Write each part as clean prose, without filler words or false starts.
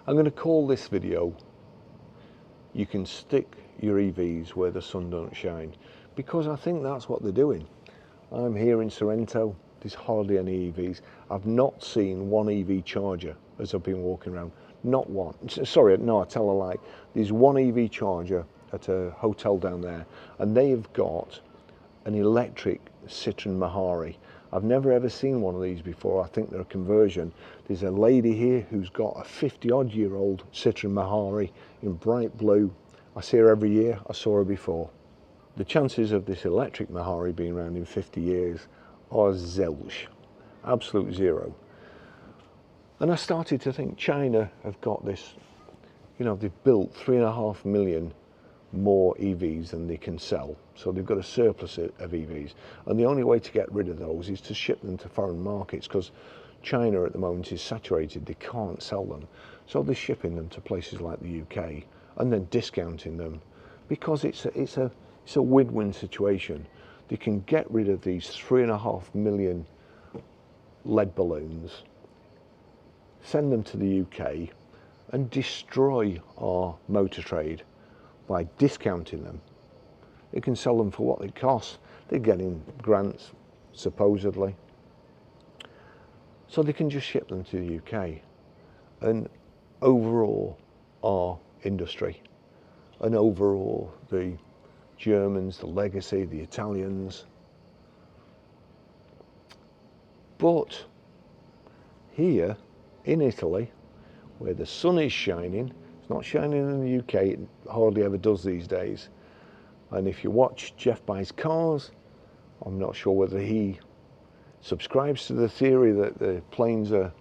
I'm going to call this video, "You Can Stick Your EVs Where the Sun Don't Shine," because I think that's what they're doing. I'm here in Sorrento, there's hardly any EVs. I've not seen one EV charger as I've been walking around, not one. Sorry, no, I tell a lie. There's one EV charger at a hotel down there, and they have got an electric Citroen Mahari. I've never ever seen one of these before. I think they're a conversion. There's a lady here who's got a 50-odd-year-old Citroen Mahari in bright blue. I see her every year. I saw her before. The chances of this electric Mahari being around in 50 years are zilch, absolute zero. And I started to think China have got this, you know, they've built 3.5 million more EVs than they can sell. So they've got a surplus of EVs. And the only way to get rid of those is to ship them to foreign markets, because China at the moment is saturated. They can't sell them. So they're shipping them to places like the UK and then discounting them, because it's a win-win situation. They can get rid of these 3.5 million lead balloons, send them to the UK and destroy our motor trade by discounting them. They can sell them for what they cost. They're getting grants, supposedly. So they can just ship them to the UK. And overall, our industry, and overall the Germans, the legacy, the Italians. But here in Italy, where the sun is shining, it's not shining in the UK, it hardly ever does these days. And if you watch Jeff Buys Cars, I'm not sure whether he subscribes to the theory that the planes are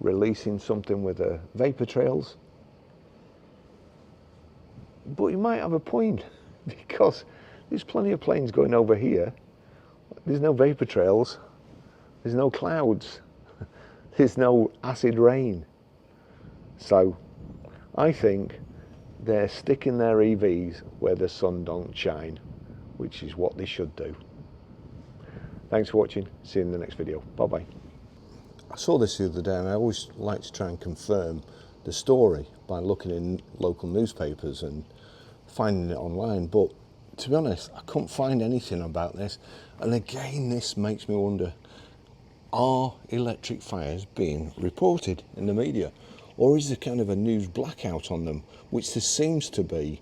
releasing something with vapor trails. But he might have a point, because there's plenty of planes going over here. There's no vapor trails, there's no clouds, there's no acid rain. So I think they're sticking their EVs where the sun don't shine, which is what they should do. Thanks for watching. See you in the next video. Bye bye. I saw this the other day, and I always like to try and confirm the story by looking in local newspapers and finding it online, but to be honest, I couldn't find anything about this. And again, this makes me wonder, are electric fires being reported in the media, or is there kind of a news blackout on them, which there seems to be?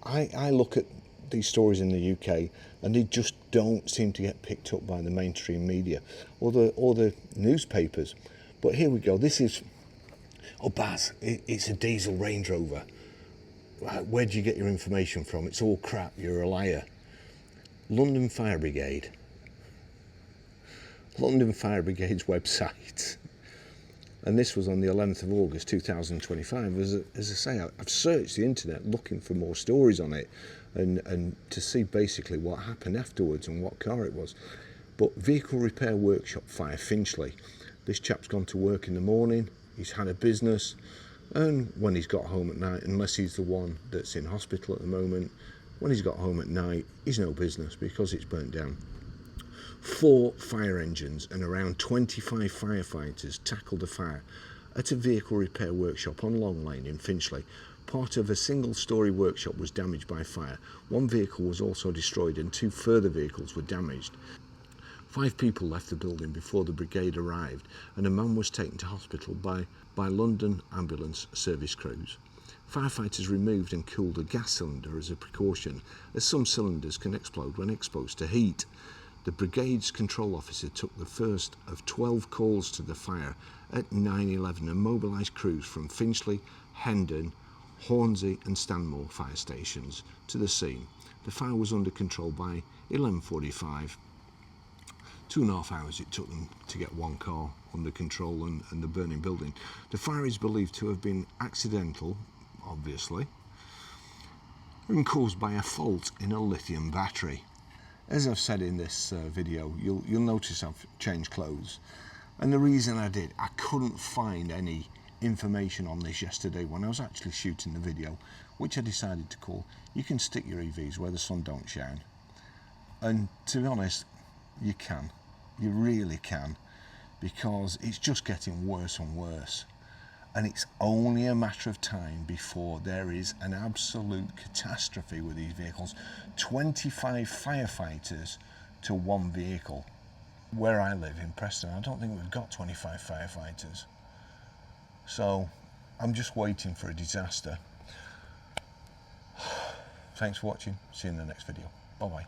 I look at these stories in the UK and they just don't seem to get picked up by the mainstream media or the newspapers. But here we go. This is, oh Baz, it's a diesel Range Rover. Where do you get your information from? It's all crap, you're a liar. London Fire Brigade. London Fire Brigade's website. And this was on the 11th of August 2025. As I say, I've searched the internet looking for more stories on it and to see basically what happened afterwards and what car it was. But vehicle repair workshop fire, Finchley. This chap's gone to work in the morning, he's had a business, and when he's got home at night, unless he's the one that's in hospital at the moment, when he's got home at night, he's no business because it's burnt down. 4 fire engines and around 25 firefighters tackled a fire at a vehicle repair workshop on Long Lane in Finchley. Part of a single-storey workshop was damaged by fire. 1 vehicle was also destroyed and 2 further vehicles were damaged. 5 people left the building before the brigade arrived, and a man was taken to hospital by London ambulance service crews. Firefighters removed and cooled a gas cylinder as a precaution, as some cylinders can explode when exposed to heat. The brigade's control officer took the first of 12 calls to the fire at 9:11 and mobilised crews from Finchley, Hendon, Hornsey and Stanmore fire stations to the scene. The fire was under control by 11:45. 2.5 hours it took them to get 1 car under control and the burning building. The fire is believed to have been accidental, obviously, and caused by a fault in a lithium battery. As I've said in this video, you'll notice I've changed clothes. And the reason I did, I couldn't find any information on this yesterday when I was actually shooting the video, which I decided to call "You Can Stick Your EVs Where the Sun Don't Shine." And to be honest, you really can, because it's just getting worse and worse. And it's only a matter of time before there is an absolute catastrophe with these vehicles. 25 firefighters to one vehicle. Where I live in Preston, I don't think we've got 25 firefighters. So I'm just waiting for a disaster. Thanks for watching. See you in the next video. Bye bye.